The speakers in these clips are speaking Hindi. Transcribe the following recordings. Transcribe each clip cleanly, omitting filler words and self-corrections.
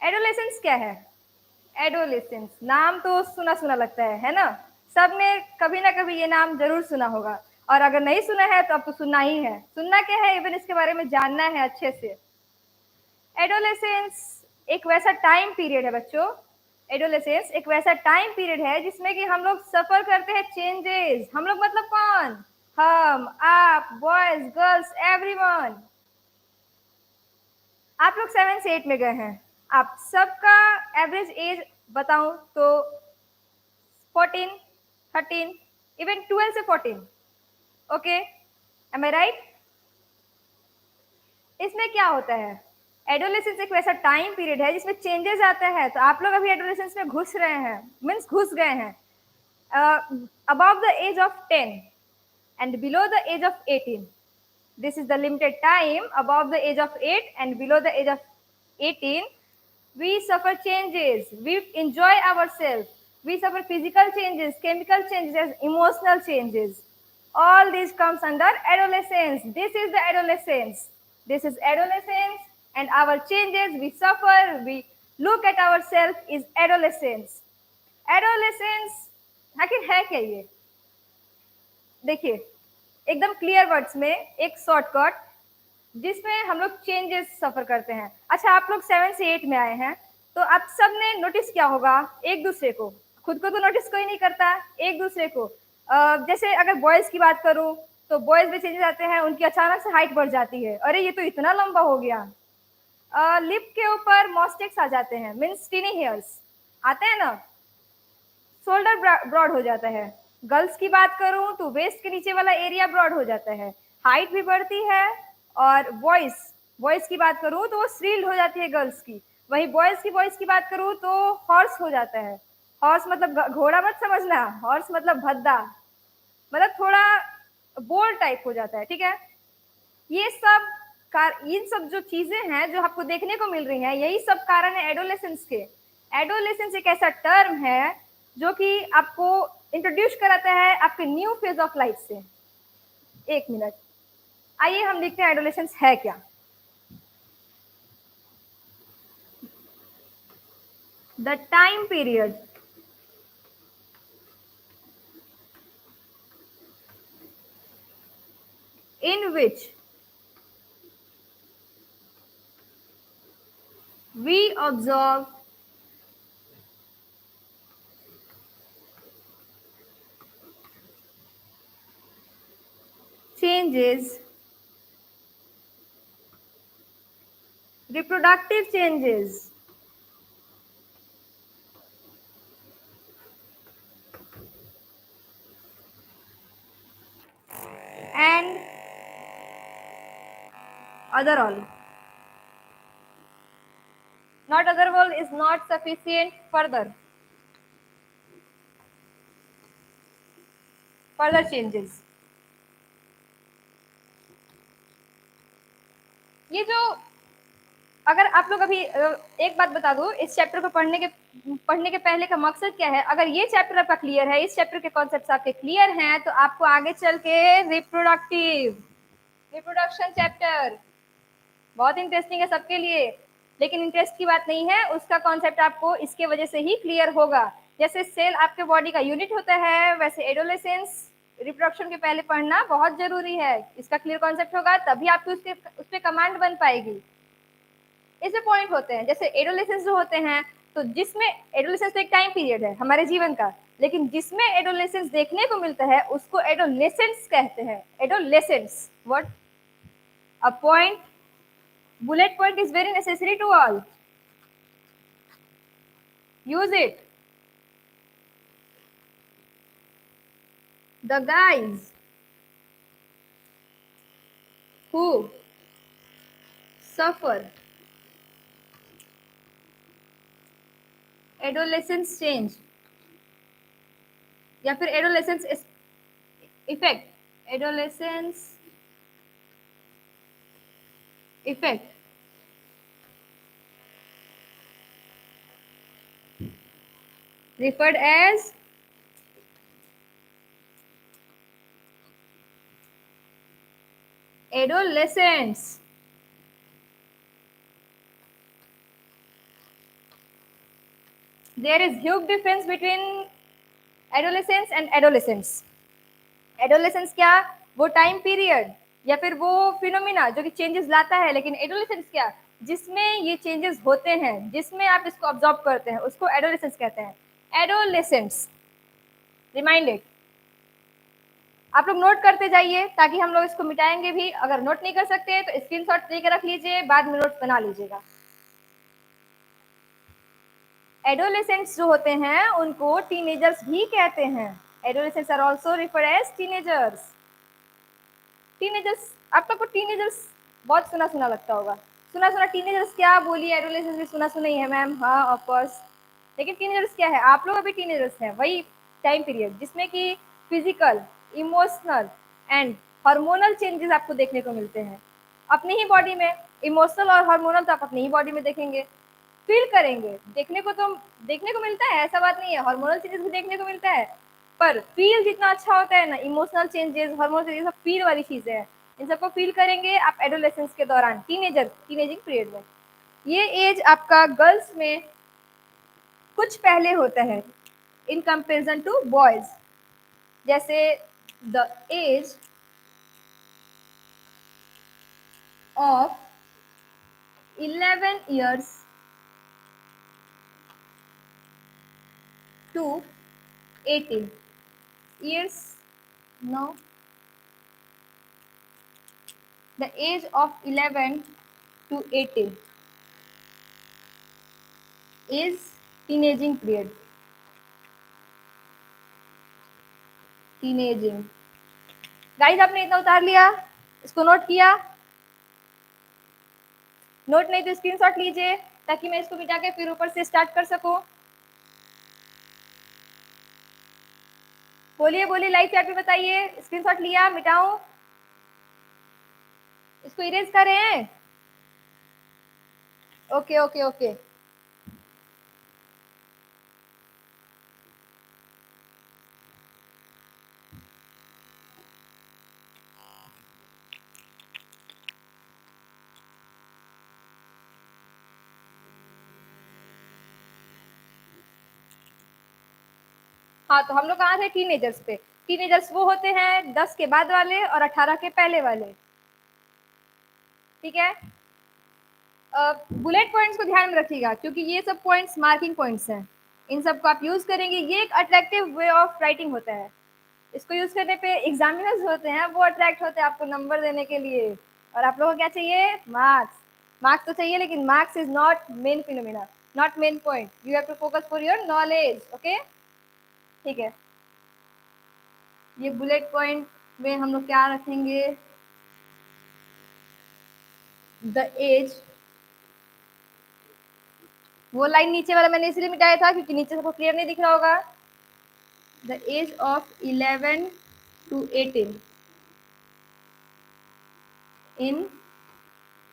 एडोलेसेंस क्या है? एडोलेसेंस नाम तो सुना सुना लगता है ना? सबने कभी ना कभी ये नाम जरूर सुना होगा, और अगर नहीं सुना है तो अब तो सुनना ही है। सुनना क्या है, इवन इसके बारे में जानना है अच्छे से। एडोलेसेंस एक वैसा टाइम पीरियड है बच्चों, एडोलेसेंस एक वैसा टाइम पीरियड है जिसमें कि हम लोग सफर करते हैं चेंजेस। हम लोग मतलब कौन? हम, आप, बॉयज, गर्ल्स, एवरीवन। आप लोग 7 से 8 में गए हैं, आप सबका एवरेज एज बताऊं तो 14, 13, इवन 12 से 14। ओके, एम आई राइट? इसमें क्या होता है, एडोलेसेंस एक वैसा टाइम पीरियड है जिसमें चेंजेस आते हैं। तो आप लोग अभी एडोलेसेंस में घुस रहे हैं, मीन्स घुस गए हैं above the age of 10 and below the age of 18. This is the limited time. Above the age of 8 and below the age of 18, we suffer changes, we enjoy ourselves, we suffer physical changes, chemical changes, emotional changes. All these comes under adolescence. This is the adolescence. This is adolescence, and our changes we suffer, we look at ourselves is adolescence. Adolescence आखिर है क्या ये? देखिए, एकदम क्लियर वर्ड्स में एक शॉर्टकट जिसमें हम लोग चेंजेस सफर करते हैं। अच्छा, आप लोग 7 से 8 में आए हैं, तो आप सब ने नोटिस किया होगा एक दूसरे को। खुद को तो नोटिस कोई नहीं करता, एक दूसरे को। जैसे अगर बॉयज की बात करूं तो बॉयज में चेंजेस आते हैं, उनकी अचानक से हाइट बढ़ जाती है, अरे ये तो इतना लंबा हो गया। लिप के ऊपर मॉस्टेक्स आ जाते हैं, मीन्स टीनी हेयर्स आते हैं ना। शोल्डर ब्रॉड हो जाता है। गर्ल्स की बात करूं तो वेस्ट के नीचे वाला एरिया ब्रॉड हो जाता है, हाइट भी बढ़ती है। और बॉयज की बात करूं तो वो श्रील्ड हो जाती है गर्ल्स की। वही बॉयज की बात करूं तो हॉर्स हो जाता है। हॉर्स मतलब घोड़ा मत समझना, हॉर्स मतलब भद्दा, मतलब थोड़ा बोल्ड टाइप हो जाता है, ठीक है। ये सब इन सब जो चीजें हैं जो आपको देखने को मिल रही हैं, यही सब कारण है एडोलेसेंस के। एडोलेसेंस एक ऐसा टर्म है जो कि आपको इंट्रोड्यूस कराता है आपके न्यू फेज ऑफ लाइफ से। एक मिनट, आइए हम देखते हैं एडोलेसेंस है क्या। The time period in which we observe changes, reproductive changes, and other all. Not other all is not sufficient. Further changes. ये जो, अगर आप लोग अभी एक बात बता दो, इस चैप्टर को पढ़ने के पहले का मकसद क्या है। अगर ये चैप्टर आपका क्लियर है, इस चैप्टर के कॉन्सेप्ट्स आपके क्लियर हैं, तो आपको आगे चल के रिप्रोडक्शन चैप्टर बहुत इंटरेस्टिंग है सबके लिए। लेकिन इंटरेस्ट की बात नहीं है, उसका कॉन्सेप्ट आपको इसके वजह से ही क्लियर होगा। जैसे सेल आपके बॉडी का यूनिट होता है, वैसे एडोलेसेंस रिप्रोडक्शन के पहले पढ़ना बहुत जरूरी है। इसका क्लियर कॉन्सेप्ट होगा तभी आपकी उस पर कमांड बन पाएगी। इसमें पॉइंट होते हैं, जैसे एडोलेसेंस जो होते हैं, तो जिसमें एडोलेसेंस तो एक टाइम पीरियड है हमारे जीवन का, लेकिन जिसमें एडोलेसेंस देखने को मिलता है उसको एडोलेसेंस कहते हैं। Adolescence what a point, bullet point is very necessary to all. Use it. The guys who suffer adolescence change या फिर adolescence effect, adolescence effect referred as adolescence. There is huge difference between adolescence and adolescence. Adolescence क्या, वो टाइम पीरियड या फिर वो फिनोमिना जो कि चेंजेस लाता है, लेकिन एडोलेसेंस क्या, जिसमें ये चेंजेस होते हैं, जिसमें आप इसको ऑब्जर्व करते हैं, उसको एडोलेसेंस कहते हैं। Adolescence, reminded. आप लोग नोट करते जाइए ताकि हम लोग इसको मिटाएंगे भी। अगर नोट नहीं कर सकते तो स्क्रीनशॉट लेकर रख लीजिए, बाद में नोट्स बना लीजिएगा। एडोलेसेंट्स जो होते हैं उनको टीनेजर्स भी कहते हैं। Adolescents are also referred as teenagers. Teenagers, आप लोग को टीनेजर्स बहुत सुना सुना लगता होगा। सुना सुना टीनेजर्स क्या बोलिए, एडोलेसेंस भी सुना सुना ही है मैम, हाँ ऑफ कोर्स। लेकिन टीनेजर्स क्या है, आप लोग अभी टीनेजर्स हैं, वही टाइम पीरियड जिसमें कि physical, emotional and hormonal changes आपको देखने को मिलते हैं अपनी ही बॉडी में। इमोशनल और हार्मोनल तो आप अपनी ही बॉडी में देखेंगे, फील करेंगे। देखने को तो देखने को मिलता है, ऐसा बात नहीं है, हार्मोनल चेंजेस भी देखने को मिलता है, पर फील जितना अच्छा होता है ना, इमोशनल चेंजेस, हार्मोनल चेंजेस, सब फील वाली चीजें हैं। इन सबको फील करेंगे आप एडोलेसेंस के दौरान, टीनेजिंग पीरियड में। ये एज आपका गर्ल्स में कुछ पहले होता है इन कंपेरिजन टू बॉयज। जैसे the age of 11 years to 18 years, no, the age of 11 to 18 is teenaging period. टीनेजिंग। Guys आपने इतना उतार लिया, इसको नोट किया? नोट नहीं तो स्क्रीनशॉट लीजिए ताकि मैं इसको मिटा के फिर ऊपर से स्टार्ट कर सकूं। बोलिए बोलिए, लाइव चैट में बताइए, स्क्रीनशॉट लिया, मिटाऊं, इसको इरेज कर रहे हैं? Okay okay okay. हाँ, तो हम लोग कहाँ थे? टीनेजर्स पे। टीनेजर्स वो होते हैं 10 के बाद वाले और 18 के पहले वाले, ठीक है। बुलेट पॉइंट्स को ध्यान में रखिएगा क्योंकि ये सब पॉइंट्स मार्किंग पॉइंट्स हैं, इन सब को आप यूज करेंगे। ये एक अट्रैक्टिव वे ऑफ राइटिंग होता है, इसको यूज करने पे एग्जामिनर्स होते हैं वो अट्रैक्ट होते हैं आपको नंबर देने के लिए। और आप लोगों को क्या चाहिए? मार्क्स। मार्क्स तो चाहिए, लेकिन marks is not main phenomena, not main point. You have to focus for your knowledge, okay, ठीक है। ये बुलेट पॉइंट में हम लोग क्या रखेंगे? द एज, वो लाइन नीचे वाला मैंने इसलिए मिटाया था क्योंकि नीचे सबको क्लियर नहीं दिख रहा होगा। The age of 11 to 18 in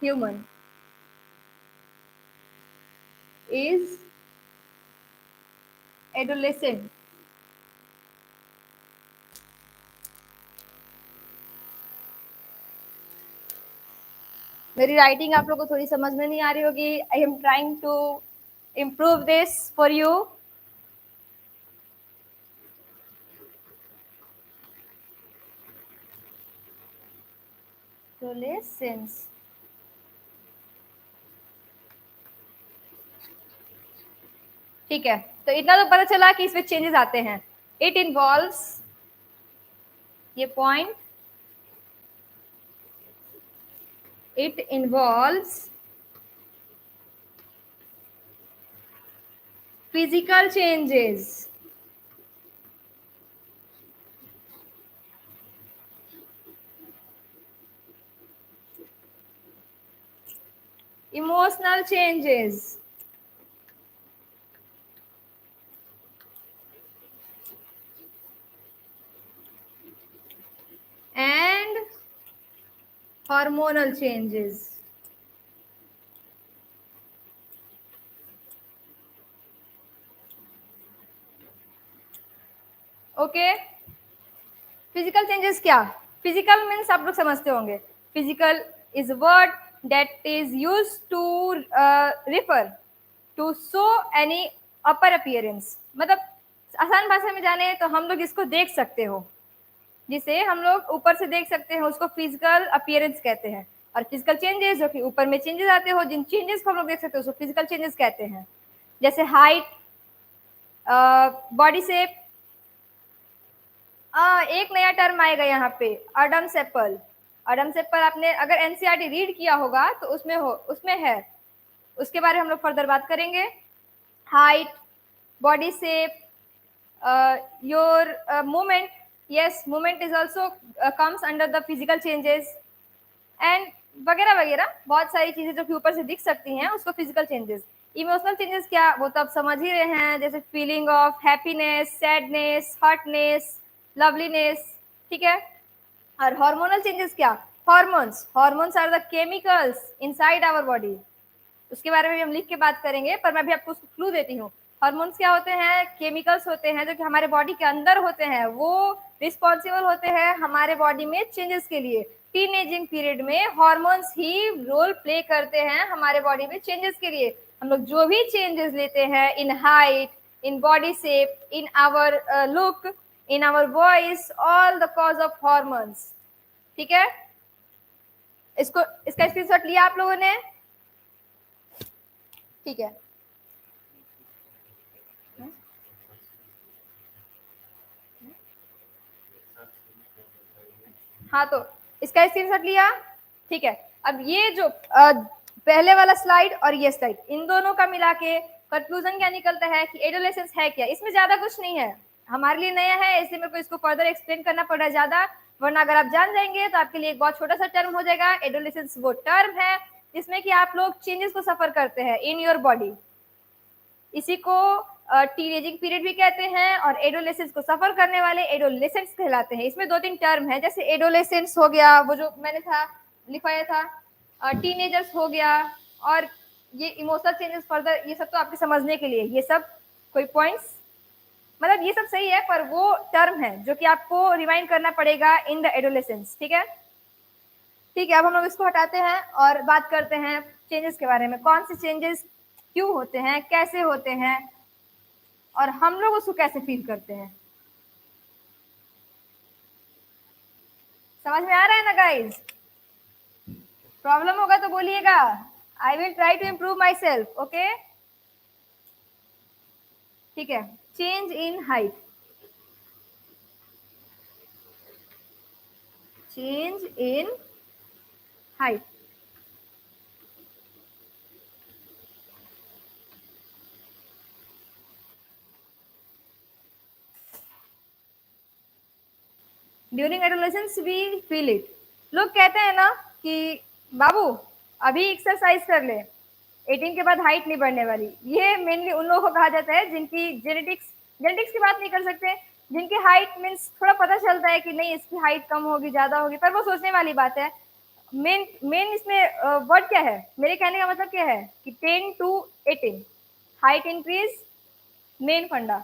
human is adolescent। मेरी राइटिंग आप लोग को थोड़ी समझ में नहीं आ रही होगी। I am trying to improve this for you. adolescence, ठीक है। तो इतना तो पता चला कि इसमें चेंजेस आते हैं। इट इन्वॉल्व्स, ये point, it involves physical changes, emotional changes and hormonal changes। Okay, physical changes क्या? फिजिकल मीन्स आप लोग समझते होंगे, physical is word that is used to refer to show any upper appearance, मतलब आसान भाषा में जाने तो हम लोग इसको देख सकते हो, जिसे हम लोग ऊपर से देख सकते हैं उसको फिजिकल अपीयरेंस कहते हैं। और फिजिकल चेंजेस जो कि ऊपर में चेंजेस आते हो, जिन चेंजेस को हम लोग देख सकते हैं उसको फिजिकल चेंजेस कहते हैं। जैसे हाइट, बॉडी शेप, एक नया टर्म आएगा यहाँ पे, अडम्स एप्पल। अडम्स एप्पल आपने अगर एनसीईआरटी रीड किया होगा तो उसमें है, उसके बारे में हम लोग फर्दर बात करेंगे। Height, body shape, your movement, yes, movement is also comes under the physical changes, and वगैरह वगैरह बहुत सारी चीजें जो कि ऊपर से दिख सकती हैं उसको फिजिकल चेंजेस। इमोशनल चेंजेस क्या, वो तो आप समझ ही रहे हैं, जैसे feeling of happiness, sadness, hurtness, loveliness, ठीक है। और हार्मोनल चेंजेस क्या, hormones, hormones are the chemicals inside our body, उसके बारे में भी हम लिख के बात करेंगे, पर मैं भी आपको उसको क्लू देती हूँ। हार्मोन्स क्या होते हैं, केमिकल्स होते हैं जो कि हमारे बॉडी के अंदर होते हैं, वो रिस्पॉन्सिबल होते हैं हमारे बॉडी में चेंजेस के लिए। टीनेजिंग पीरियड में हॉर्मोन्स ही रोल प्ले करते हैं हमारे बॉडी में चेंजेस के लिए। हम लोग जो भी चेंजेस लेते हैं in height, in body shape, in our look, in our voice, all the cause of hormones, ठीक है। इसका स्क्रीनशॉट लिया आप लोगों ने, ठीक है। हाँ, तो इसका स्क्रीनशॉट लिया, ठीक है। अब ये जो पहले वाला स्लाइड और ये स्लाइड, इन दोनों का मिला के कंक्लूजन क्या निकलता है कि एडोलेसेंस है क्या। इसमें ज्यादा कुछ नहीं है, हमारे लिए नया है इसलिए मेरे को इसको फर्दर एक्सप्लेन करना पड़ रहा है ज्यादा, वरना अगर आप जान जाएंगे तो आपके लिए एक बहुत छोटा सा टर्म हो जाएगा। एडोलेसेंस वो टर्म है जिसमें कि आप लोग चेंजेस को सफर करते हैं इन योर बॉडी, इसी को टीनेजिंग पीरियड भी कहते हैं, और एडोलेसेंस को सफर करने वाले एडोलेसेंट्स कहलाते हैं। इसमें दो तीन टर्म है, जैसे एडोलेसेंट्स हो गया, वो जो मैंने था लिखवाया था, टीनेजर्स हो गया, और ये इमोशनल चेंजेस फर्दर, ये सब तो आपके समझने के लिए, ये सब कोई पॉइंट्स, मतलब ये सब सही है, पर वो टर्म है जो कि आपको रिमाइंड करना पड़ेगा इन द एडोलेसेंस, ठीक है। ठीक है, अब हम लोग इसको हटाते हैं और बात करते हैं चेंजेस के बारे में, कौन से चेंजेस क्यों होते हैं, कैसे होते हैं, और हम लोग उसको कैसे फील करते हैं। समझ में आ रहा है ना गाइज? प्रॉब्लम होगा तो बोलिएगा, I will try to improve myself, okay. ठीक है, change in height, change in height, during adolescence we feel it. लोग कहते हैं ना कि बाबू अभी एक्सरसाइज कर ले, 18 के बाद हाइट नहीं बढ़ने वाली। ये मेनली उन लोगों को कहा जाता है जिनकी जेनेटिक्स की बात नहीं कर सकते, जिनकी हाइट मीन्स थोड़ा पता चलता है कि नहीं इसकी हाइट कम होगी ज्यादा होगी, पर वो सोचने वाली बात है। मेन मेन इसमें वर्ड क्या है, मेरे कहने का मतलब क्या है कि 10 to 18 हाइट इंक्रीज, मेन फंडा।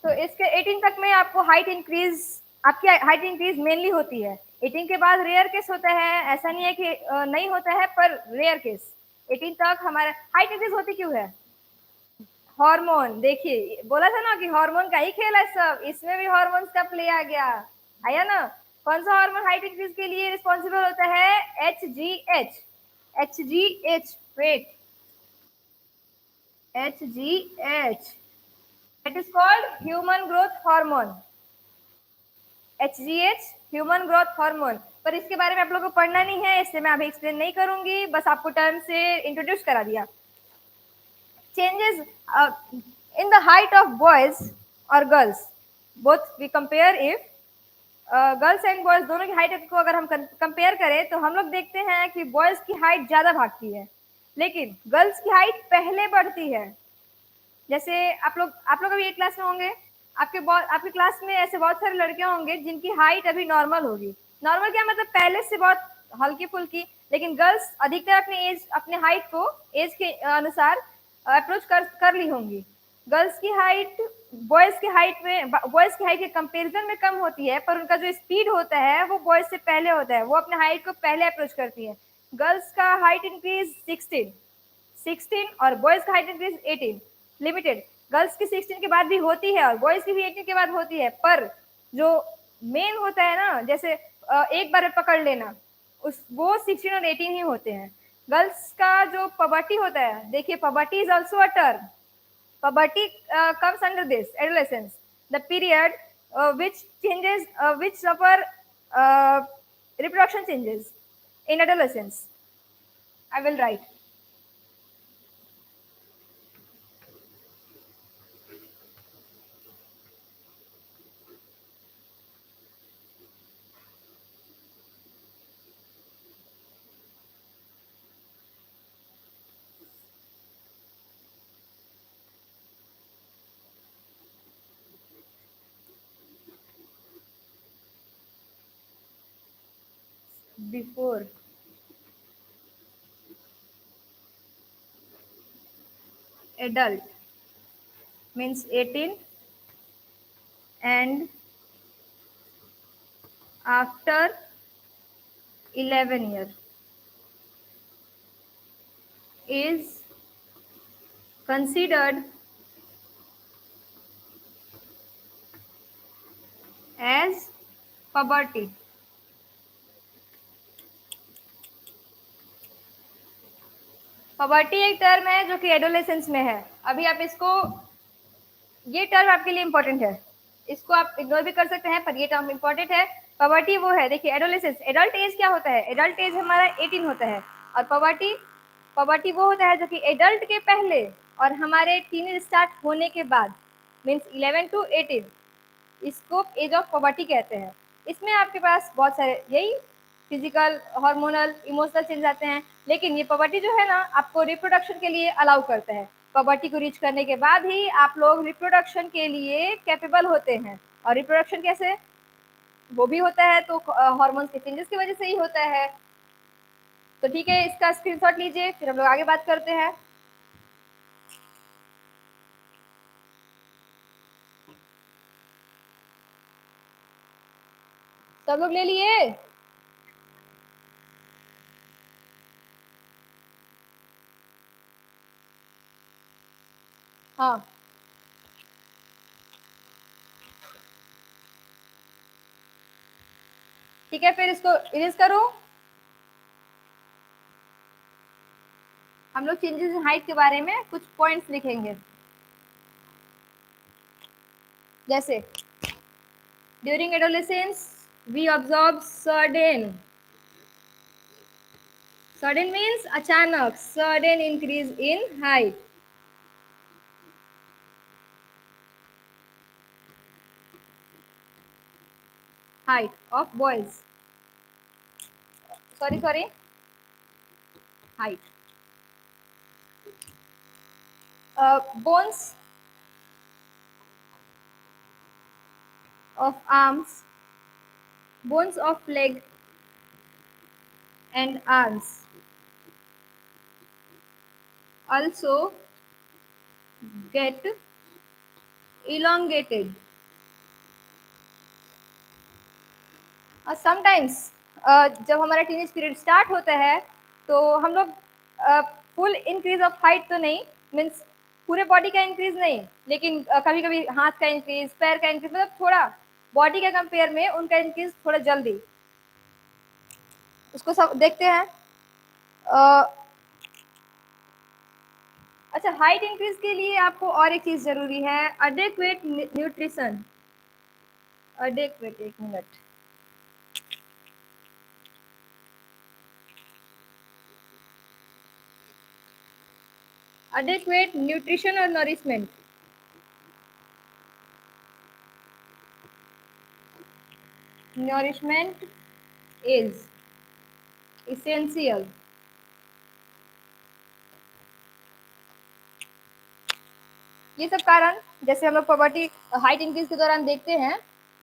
तो इसके 18 तक में आपको हाइट इंक्रीज, आपकी हाइट इंक्रीज मेनली होती है। 18 के बाद रेयर केस होता है, ऐसा नहीं है कि नहीं होता है, पर रेयर केस। 18 तक हमारा हाइट इंक्रीज होती क्यों है, हार्मोन। देखिए बोला था ना कि हार्मोन का ही खेल है सब, इसमें भी हार्मोन का प्ले आ गया, आया ना। कौन सा हार्मोन हाइट इंक्रीज के लिए रिस्पॉन्सिबल होता है, HGH, HGH, weight, HGH, it is called human growth hormone, HGH, human growth hormone. पर इसके बारे में आप लोगों को पढ़ना नहीं है, इसलिए मैं अभी एक्सप्लेन नहीं करूंगी, बस आपको टर्म से इंट्रोड्यूस करा दिया। changes in the height of boys or girls, both we compare, if girls and boys दोनों की हाइट को अगर हम कंपेयर करें तो हम लोग देखते हैं कि बॉयज की हाइट ज्यादा भागती है, लेकिन गर्ल्स की हाइट पहले बढ़ती है। जैसे आप लोग अभी एक क्लास में होंगे, आपके क्लास में ऐसे बहुत सारे लड़के होंगे जिनकी हाइट अभी नॉर्मल होगी। नॉर्मल क्या मतलब पहले से बहुत हल्की फुल्की, लेकिन गर्ल्स अधिकतर अपने हाइट को एज के अनुसार अप्रोच कर ली होंगी। गर्ल्स की हाइट बॉयज की हाइट के कंपैरिजन में कम होती है, पर उनका जो स्पीड होता है वो बॉयज से पहले होता है, वो अपने हाइट को पहले अप्रोच करती है। गर्ल्स का हाइट इंक्रीज 16 और बॉयज का हाइट इंक्रीज 18। लिमिटेड, गर्ल्स की 16 के बाद भी होती है और बॉयज की भी 18 के बाद होती है, पर जो मेन होता है ना, जैसे एक बार में पकड़ लेना, उस वो 16 और 18 ही होते हैं। गर्ल्स का जो पबर्टी होता है, देखिए puberty is also a term. Puberty comes under this adolescence, the period which suffer uh, reproduction changes in adolescence. I will write. Before adult means 18, and after 11 year is considered as puberty. Puberty एक टर्म है जो कि एडोलेसेंस में है। अभी आप इसको, ये टर्म आपके लिए इंपॉर्टेंट है, इसको आप इग्नोर भी कर सकते हैं, पर ये टर्म इंपॉर्टेंट है। पबर्टी वो है, देखिए एडोलेसेंस, एडल्ट एज क्या होता है, एडल्ट एज हमारा 18 होता है, और पबर्टी, पबर्टी वो होता है जो कि एडल्ट के पहले और हमारे टीनेज स्टार्ट होने के बाद, मीन्स 11 टू 18, इसको एज ऑफ पबर्टी कहते हैं। इसमें आपके पास बहुत सारे यही फिजिकल, हार्मोनल, इमोशनल चेंज आते हैं, लेकिन ये पबर्टी जो है ना, आपको रिप्रोडक्शन के लिए अलाउ करता है। पबर्टी को रीच करने के बाद ही आप लोग रिप्रोडक्शन के लिए कैपेबल होते हैं। और रिप्रोडक्शन कैसे वो भी होता है, तो हार्मोन्स के चेंजेस की वजह से ही होता है। तो ठीक है, इसका स्क्रीनशॉट लीजिए, फिर हम लोग आगे बात करते हैं। सब लोग ले लिए? हाँ, ठीक है, फिर इसको इरेज करो। हम लोग चेंजेस इन हाइट के बारे में कुछ पॉइंट्स लिखेंगे, जैसे during adolescence we observe sudden means अचानक, sudden increase in height. Height of boys, sorry height, bones of arms, bones of leg and arms also get elongated. Sometimes जब हमारा टीनेज पीरियड स्टार्ट होता है तो हम लोग फुल इंक्रीज ऑफ हाइट तो नहीं, मीन्स पूरे बॉडी का इंक्रीज नहीं, लेकिन कभी कभी हाथ का इंक्रीज, पैर का इंक्रीज, मतलब थोड़ा बॉडी के कंपेयर में उनका इंक्रीज थोड़ा जल्दी। उसको सब देखते हैं। अच्छा, हाइट इंक्रीज के लिए आपको और एक चीज जरूरी है, अडेक्वेट न्यूट्रिशन। अडेक्वेट, एक minute, adequate nutrition or nourishment. Nourishment is essential. ये सब कारण जैसे हम लोग पॉवर्टी हाइट इंक्रीज के दौरान देखते हैं,